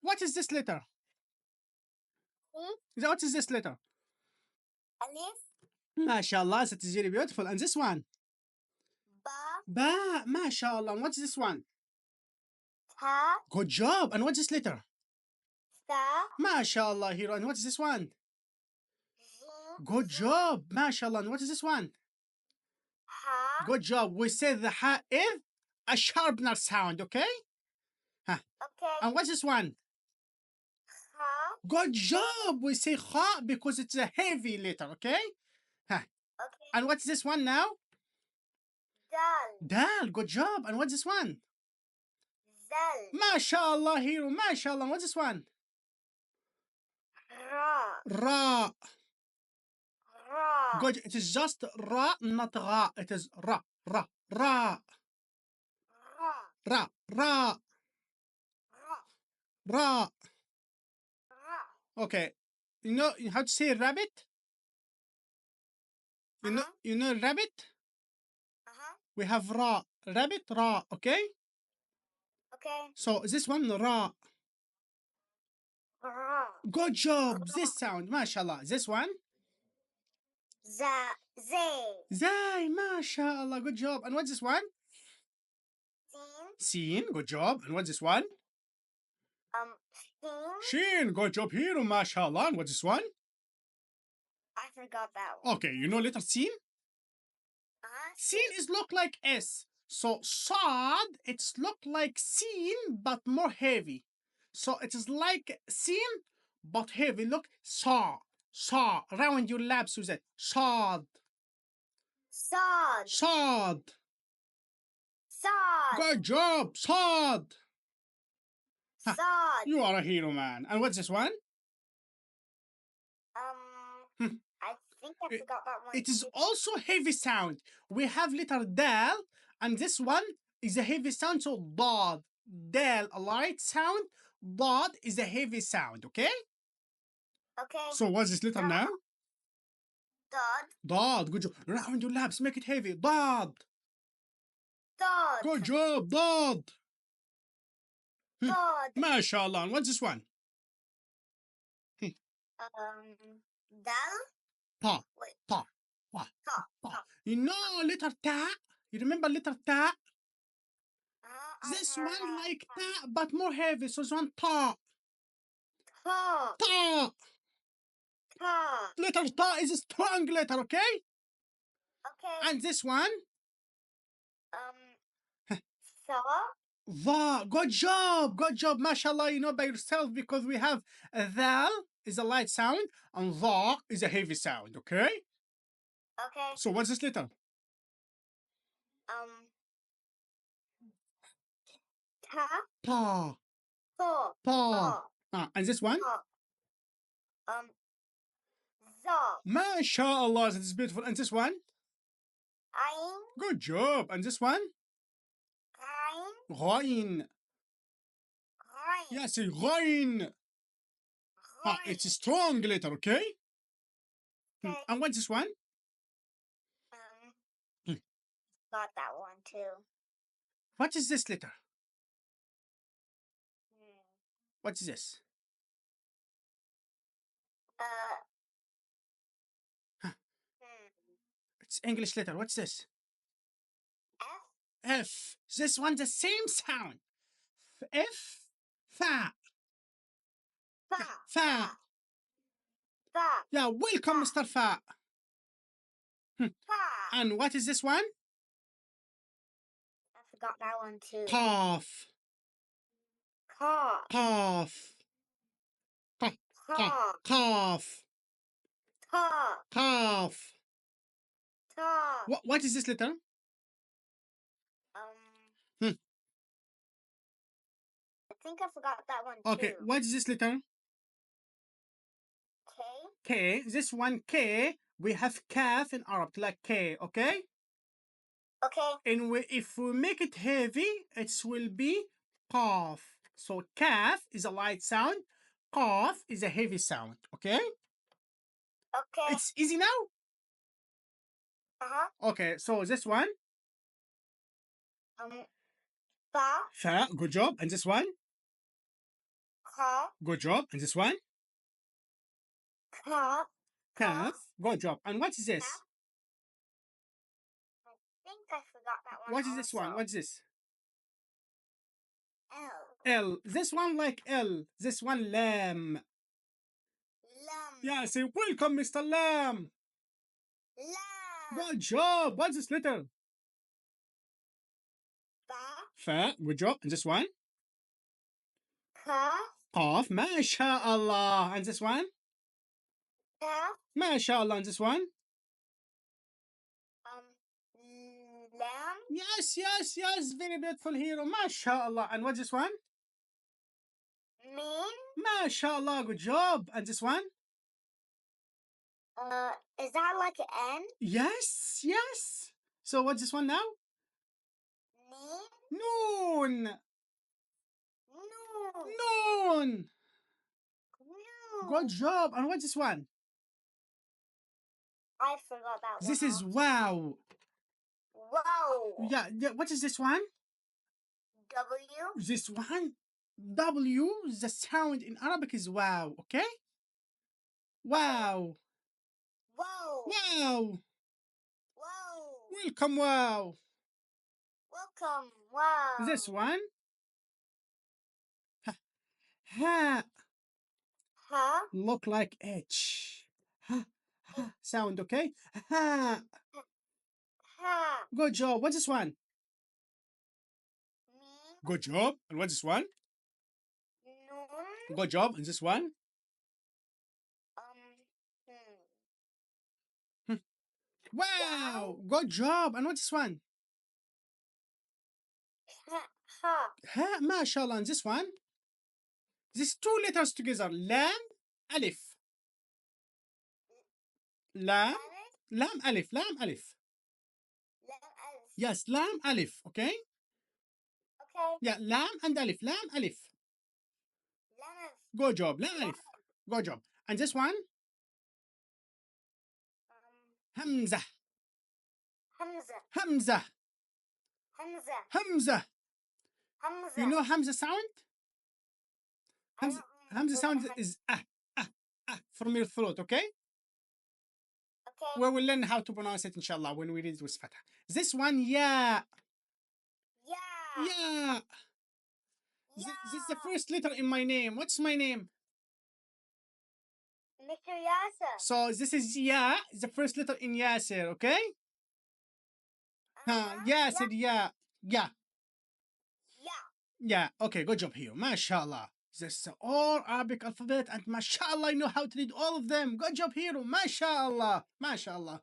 What is this letter? What is this letter? Alif. MashaAllah, that is very beautiful. And this one? Ba. MashaAllah. And what's this one? Ta. Good job. And what's this letter? Sa. MashaAllah, hero. And what's this one? Jim. Good job. MashaAllah. And what is this one? Ha. Good job. We said the ha is a sharpener sound, okay? Huh. Okay. And what's this one? Ha. Good job. We say kha because it's a heavy letter, okay? Huh. Okay. And what's this one now? Dal. Dal. Good job. And what's this one? Zal. MashaAllah, hero. MashaAllah. And what's this one? Ra. Ra. Ra. Good. It is just ra, not ra. It is ra, ra, ra, Ra. ra, ra, Ra. ra. Ra. Okay. You know how to say rabbit? You know rabbit? We have ra, rabbit, ra, okay? Okay. So this one, ra. Ra. Good job. This sound, mashallah. This one? Za. Zay. Zay, mashallah. Good job. And what's this one? Sin. Seen. Good job. And what's this one? Shin. Shin. Good job, hero, mashallah. And what's this one? I forgot that one. Okay, you know letter seen? Seen is look like S. So sad, it's look like seen but more heavy. So it is like seen but heavy. Look, saw, around your laps with it. Sad, Sod. sad. Sod. Good job, sad. Sod. You are a hero, man. And what's this one? I think I forgot that one. It is also heavy sound. We have letter dal, and this one is a heavy sound. So dad, dal, a light sound. Dad is a heavy sound. Okay. Okay. So what's this letter now? Dod. Dad. Good job. Round your laps. Make it heavy. Dad. Dod. Good job. Dad. Dod. MashaAllah. And what's this one? Dal. Pa. Wait. Pa. Pa. Ta. Pa. You know letter ta? You remember letter ta? This one like ta, but more heavy. So this one ta. Ta. Ta. Ta. Letter ta is a strong letter, okay? Okay. And this one? Sa. Va. Good job. Good job. MashaAllah, you know by yourself because we have a thal is a light sound and va is a heavy sound, okay? Okay. So what's this letter? Ta. Pa. Ta. Pa. And this one? Za. MashaAllah, that is beautiful. And this one? Ain. Good job. And this one? Ain. Ghain. Ain. Yes, ghain. It's a strong letter, okay? Okay. And what's this one? Got that one too. What is this letter? What is this? It's English letter. What's this? F. F. This one the same sound. F. Fa. Fa. Fa. Fa. Yeah, welcome, Mr. Fa. Fa. And what is this one? I forgot that one too. Qaf. Ka. Qaf. Ka. Qaf. Ta. Qaf. Ta. What is this letter? I think I forgot that one too. Okay, what is this letter? K. K. This one K. We have kaf in Arabic, like K, okay? Okay. And if we make it heavy, it will be qaf. So kaf is a light sound. Qaf is a heavy sound, okay? Okay. It's easy now? Okay, so this one? Fa. Fa, good job. And this one? Ka. Good job. And this one? Ka. Kaf. Kaf. Good job. And what is this? Kaf. I think I forgot that one What is this one? also. What's this? L. L. This one like L. This one lamb. Lam. Yeah, say welcome, Mr. Lamb. Lam. Good job. What's this letter? Ba. Fa. Good job. And this one? Ka. Qaf. MashaAllah. And this one? Kaf. MashaAllah. And this one? Lam. Yes, yes, yes. Very beautiful hero. MashaAllah. And what's this one? Mean. MashaAllah. Good job. And this one? Is that like an N? Yes, yes. So what's this one now? Neen. Noon. No. Noon. No. Good job. And what's this one? I forgot that one. This is wow. Wow. Yeah, yeah. What is this one? W. This one? W. The sound in Arabic is wow. Okay? Wow. Wow. Wow. Wow. Welcome, wow. Welcome. Wow. This one? Ha. Ha. Look like H. Ha. Ha. Sound, okay? Ha. Ha. Good job. What's this one? Mean. Good job. And what's this one? Noon. Good job. And this one? Wow. Good job. And what's this one? Ha. Ha. Ha. MashaAllah. And this one? These two letters together. Lam. Alif. Lam. Alif. Lam. Alif. Lam. Alif. Lam. Alif. Yes. Lam. Alif. Okay? Okay. Yeah. Lam and Alif. Lam. Alif. Lam. Alif. Good job. Lam. Alif. Good job. And this one? Hamza. Hamza. Hamza. Hamza. Hamza. Hamza. You know Hamza sound? I Hamza, don't Hamza sound remember. is from your throat, okay? Okay. We will learn how to pronounce it, inshallah, when we read it with fatah. This one, yeah. Yeah. Yeah. Yeah. This is the first letter in my name. What's my name? Mr. Yasser. So this is yeah, the first letter in Yasser, okay? Yasser, yeah. Yeah. Yeah. Yeah. Okay, good job here. MashaAllah. This is all Arabic alphabet and MashaAllah, I know how to read all of them. Good job, hero. MashaAllah. MashaAllah.